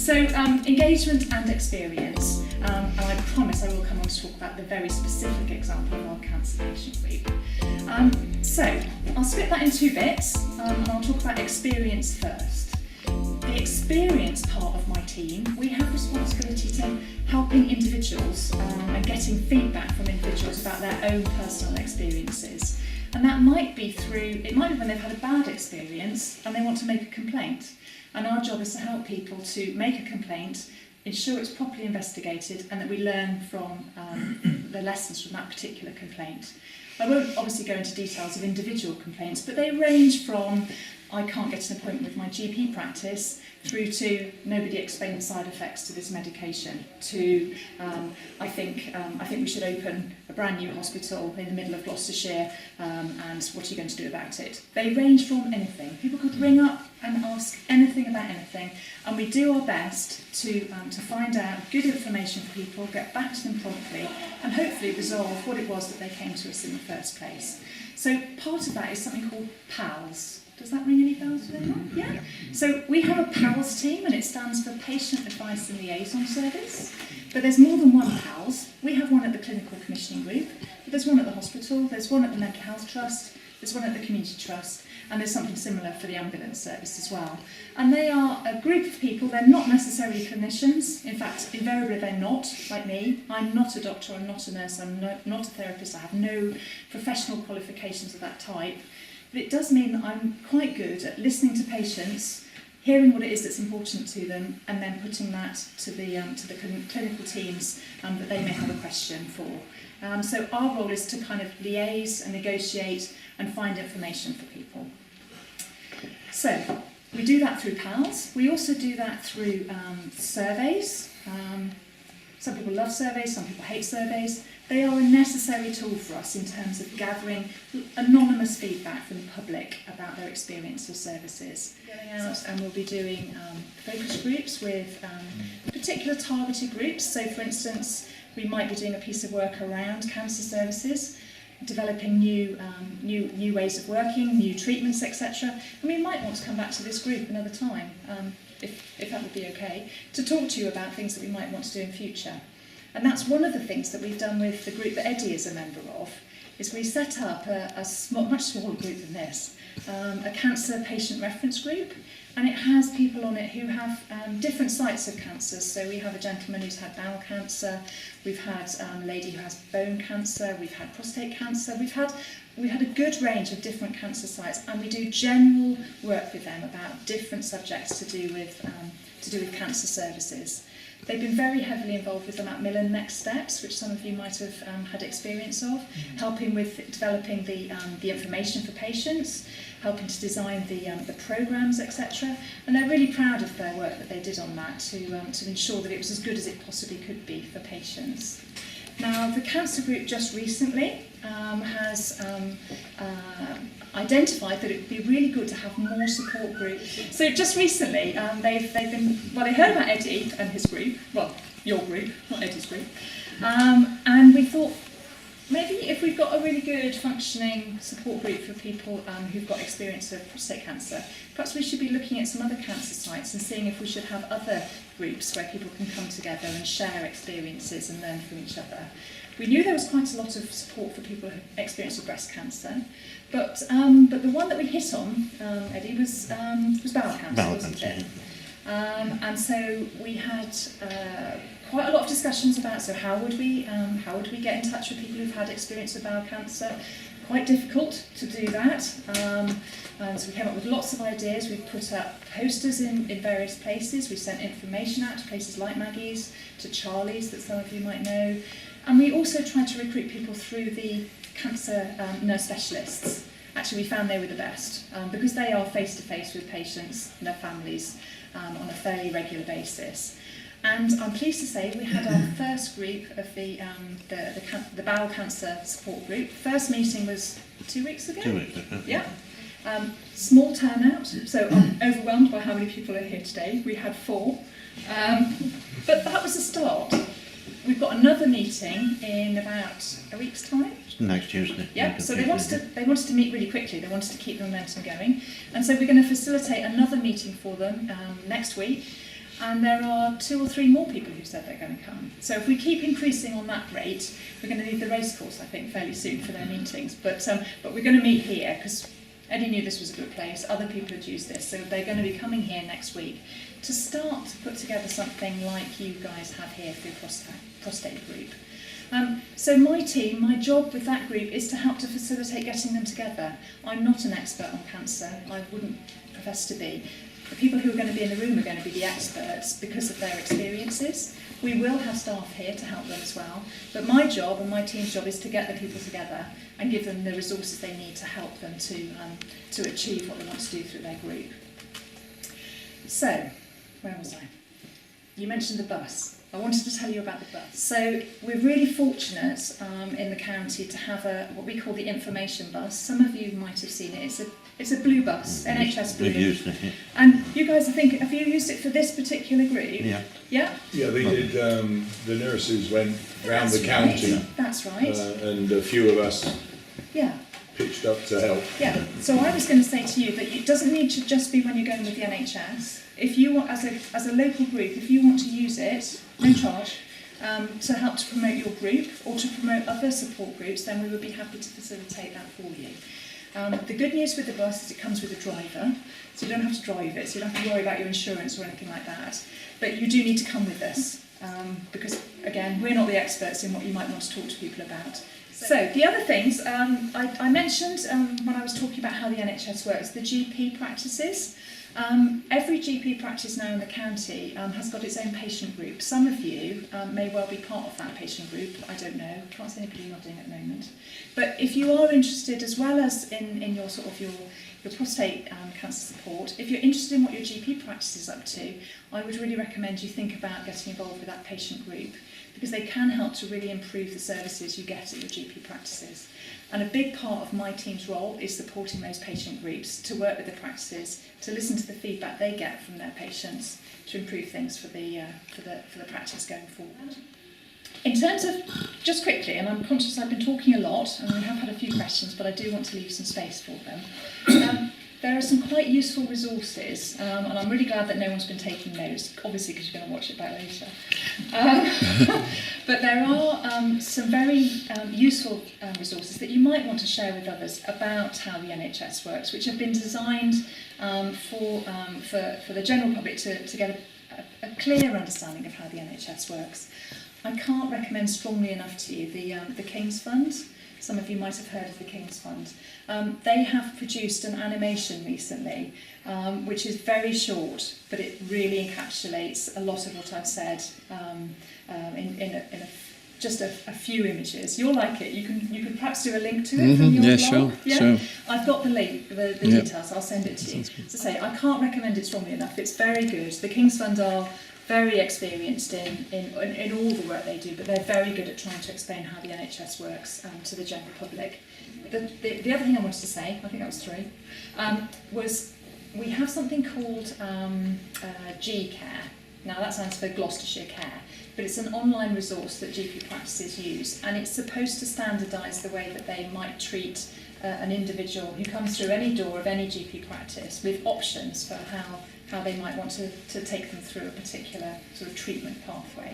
Engagement and experience, and I promise I will come on to talk about the very specific example of our cancer patient group. I'll split that in two bits, and I'll talk about experience first. The experience part of my team, we have responsibility to helping individuals and getting feedback from individuals about their own personal experiences. And that might be when they've had a bad experience and they want to make a complaint. And our job is to help people to make a complaint, ensure it's properly investigated, and that we learn from the lessons from that particular complaint. I won't obviously go into details of individual complaints, but they range from I can't get an appointment with my GP practice through to nobody explained the side effects to this medication to I think we should open a brand new hospital in the middle of Gloucestershire and what are you going to do about it? They range from anything. People could ring up and ask anything about anything, and we do our best to find out good information for people, get back to them promptly, and hopefully resolve what it was that they came to us in the first place. So part of that is something called PALS. Does that ring any bells with anyone? Yeah? So we have a PALS team, and it stands for Patient Advice and Liaison Service. But there's more than one PALS. We have one at the Clinical Commissioning Group, but there's one at the hospital, there's one at the Mental Health Trust, there's one at the Community Trust, and there's something similar for the ambulance service as well. And they are a group of people, they're not necessarily clinicians. In fact, invariably they're not, like me. I'm not a doctor, I'm not a nurse, I'm not a therapist, I have no professional qualifications of that type. But it does mean that I'm quite good at listening to patients, hearing what it is that's important to them, and then putting that to the clinical teams that they may have a question for. So our role is to kind of liaise and negotiate and find information for people. So we do that through PALS. We also do that through surveys. Some people love surveys, some people hate surveys. They are a necessary tool for us in terms of gathering anonymous feedback from the public about their experience of services. Going out and we'll be doing focus groups with particular targeted groups. So for instance, we might be doing a piece of work around cancer services, developing new ways of working, new treatments, etc. And we might want to come back to this group another time, if that would be okay, to talk to you about things that we might want to do in future. And that's one of the things that we've done with the group that Eddie is a member of, is we set up a much smaller group than this, a cancer patient reference group, and it has people on it who have different sites of cancer. So we have a gentleman who's had bowel cancer, we've had a lady who has bone cancer, we've had prostate cancer, we've had a good range of different cancer sites, and we do general work with them about different subjects to do with cancer services. They've been very heavily involved with the Macmillan Next Steps, which some of you might have had experience of, helping with developing the information for patients, helping to design the programmes, etc. And they're really proud of their work that they did on that to ensure that it was as good as it possibly could be for patients. Now, the cancer group just recently has identified that it would be really good to have more support groups. So just recently, they heard about Eddie and his group, well, your group, not Eddie's group, and we thought, maybe if we've got a really good functioning support group for people who've got experience of prostate cancer, perhaps we should be looking at some other cancer sites and seeing if we should have other groups where people can come together and share experiences and learn from each other. We knew there was quite a lot of support for people who experience of breast cancer, but the one that we hit on, Eddie, was bowel cancer, wasn't it? And so we had quite a lot of discussions about, so how would we get in touch with people who've had experience of bowel cancer? Quite difficult to do that. And so we came up with lots of ideas. We put up posters in various places. We sent information out to places like Maggie's, to Charlie's that some of you might know. And we also tried to recruit people through the cancer nurse specialists. Actually, we found they were the best because they are face-to-face with patients and their families on a fairly regular basis. And I'm pleased to say we had our first group of the bowel cancer support group. First meeting was 2 weeks ago. 2 weeks ago. Yeah. Small turnout, so I'm overwhelmed by how many people are here today. We had 4. But that was a start. We've got another meeting in about a week's time. Next Tuesday. Yeah, so they wanted to meet really quickly. They wanted to keep the momentum going. And so we're going to facilitate another meeting for them next week. and there are 2 or 3 more people who said they're going to come. So if we keep increasing on that rate, we're going to need the racecourse, I think, fairly soon for their meetings. But we're going to meet here because Eddie knew this was a good place, other people had used this, so they're going to be coming here next week to start to put together something like you guys have here through Prostate Group. So my team, my job with that group is to help to facilitate getting them together. I'm not an expert on cancer, I wouldn't profess to be. The people who are going to be in the room are going to be the experts because of their experiences. We will have staff here to help them as well, but my job and my team's job is to get the people together and give them the resources they need to help them to achieve what they want to do through their group. So, where was I? You mentioned the bus. I wanted to tell you about the bus. So we're really fortunate in the county to have what we call the information bus. Some of you might have seen it. It's a blue bus, NHS blue. We've used it, yeah. And you guys, I think, have you used it for this particular group? Yeah. Yeah? Yeah, they did, the nurses went round the county. Right. That's right. And a few of us Yeah. pitched up to help. Yeah, so I was going to say to you that it doesn't need to just be when you're going with the NHS. If you want, as a local group, if you want to use it, no charge, to help to promote your group or to promote other support groups, then we would be happy to facilitate that for you. The good news with the bus is it comes with a driver, so you don't have to drive it, so you don't have to worry about your insurance or anything like that. But you do need to come with us, because, again, we're not the experts in what you might want to talk to people about. So the other things, I mentioned when I was talking about how the NHS works, the GP practices. Every GP practice now in the county has got its own patient group. Some of you may well be part of that patient group, I don't know, can't see anybody nodding at the moment. But if you are interested, as well as in your sort of your prostate cancer support, if you're interested in what your GP practice is up to, I would really recommend you think about getting involved with that patient group, because they can help to really improve the services you get at your GP practices. And a big part of my team's role is supporting those patient groups, to work with the practices, to listen to the feedback they get from their patients, to improve things for the practice going forward. In terms of, just quickly, and I'm conscious I've been talking a lot, and we have had a few questions, but I do want to leave some space for them. There are some quite useful resources, and I'm really glad that no one's been taking notes, obviously because you're going to watch it back later. But there are some very useful resources that you might want to share with others about how the NHS works, which have been designed for the general public to get a clear understanding of how the NHS works. I can't recommend strongly enough to you the King's Fund. Some of you might have heard of the King's Fund. They have produced an animation recently, which is very short, but it really encapsulates a lot of what I've said in just a few images. You'll like it. You can perhaps do a link to it from your blog. Sure. I've got the link, the details. I'll send it to you. As I say, I can't recommend it strongly enough. It's very good. The King's Fund are very experienced in all the work they do, but they're very good at trying to explain how the NHS works to the general public. The other thing I wanted to say, I think that was 3, was we have something called G-Care. Now that stands for Gloucestershire Care, but it's an online resource that GP practices use, and it's supposed to standardise the way that they might treat an individual who comes through any door of any GP practice, with options for how they might want to take them through a particular sort of treatment pathway.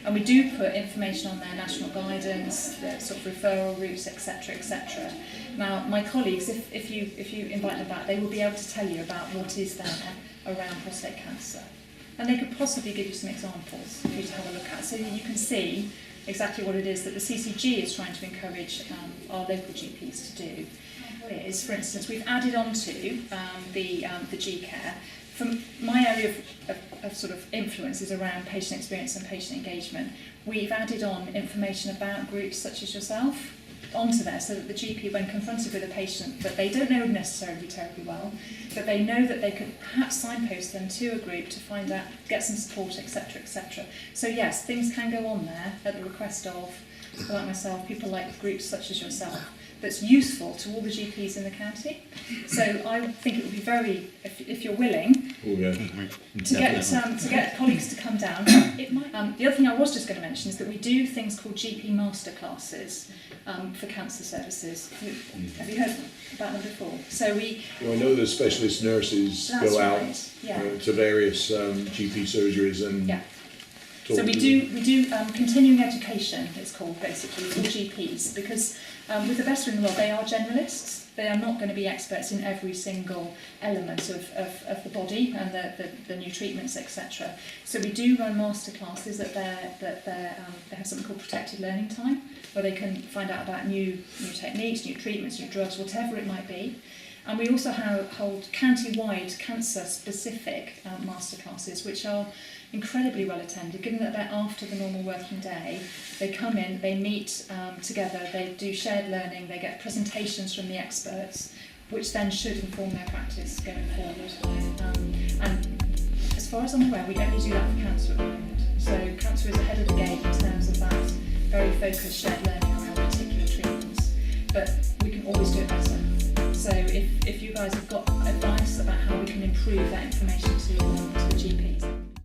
And we do put information on their national guidance, the sort of referral routes, etc., etc. Now, my colleagues, if you invite them back, they will be able to tell you about what is there around prostate cancer. And they could possibly give you some examples for you to have a look at, so that you can see exactly what it is that the CCG is trying to encourage our local GPs to do. For instance, we've added on to the G-Care. From my area of sort of influence is around patient experience and patient engagement. We've added on information about groups such as yourself onto there, so that the GP, when confronted with a patient that they don't know necessarily terribly well, but they know that they could perhaps signpost them to a group to find out, get some support, etc., etc. So yes, things can go on there at the request of people like myself, people like groups such as yourself. that's useful to all the GPs in the county. So I think it would be very, if you're willing, Oh, yeah. to get colleagues to come down. It might, the other thing I was just going to mention is that we do things called GP masterclasses for cancer services. Have you heard about them before? So we. I know the specialist nurses That's go out right, yeah. to various GP surgeries and Yeah. talk So we to do continuing education, it's called basically, for GPs, because with the best in the world, they are generalists. They are not going to be experts in every single element of the body and the new treatments, etc. So we do run masterclasses that they have something called protected learning time, where they can find out about new techniques, new treatments, new drugs, whatever it might be. And we also hold county-wide cancer-specific masterclasses, which are incredibly well attended, given that they're after the normal working day. They come in, they meet together, they do shared learning, they get presentations from the experts, which then should inform their practice going forward. And as far as I'm aware, we only do that for cancer at the moment. So cancer is ahead of the game in terms of that very focused shared learning around particular treatments. But we can always do it better. So if you guys have got advice about how we can improve that information to the GPs,